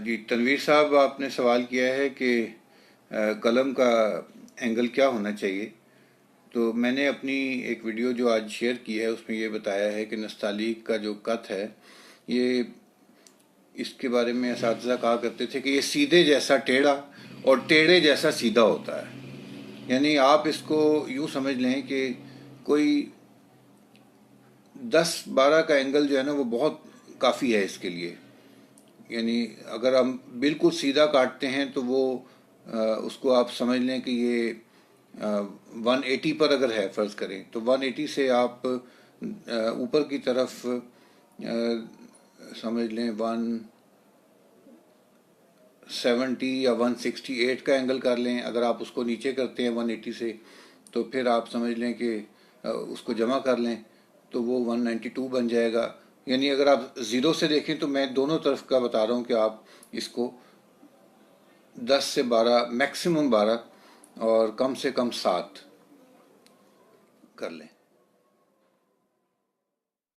جی تنویر صاحب، آپ نے سوال کیا ہے کہ قلم کا اینگل کیا ہونا چاہیے. تو میں نے اپنی ایک ویڈیو جو آج شیئر کی ہے اس میں یہ بتایا ہے کہ نستعلیق کا جو کت ہے یہ اس کے بارے میں اساتذہ کہا کرتے تھے کہ یہ سیدھے جیسا ٹیڑھا اور ٹیڑھے جیسا سیدھا ہوتا ہے. یعنی آپ اس کو یوں سمجھ لیں کہ کوئی 10-12 کا اینگل جو ہے نا وہ بہت کافی ہے اس کے لیے. یعنی اگر ہم بالکل سیدھا کاٹتے ہیں تو وہ اس کو آپ سمجھ لیں کہ یہ 180 پر اگر ہے فرض کریں تو 180 سے آپ اوپر کی طرف سمجھ لیں 170 یا 168 کا اینگل کر لیں. اگر آپ اس کو نیچے کرتے ہیں 180 سے تو پھر آپ سمجھ لیں کہ اس کو جمع کر لیں تو وہ 192 بن جائے گا. یعنی اگر آپ زیرو سے دیکھیں تو میں دونوں طرف کا بتا رہا ہوں کہ آپ اس کو 10 سے 12 میکسیمم 12 اور کم سے کم 7 کر لیں.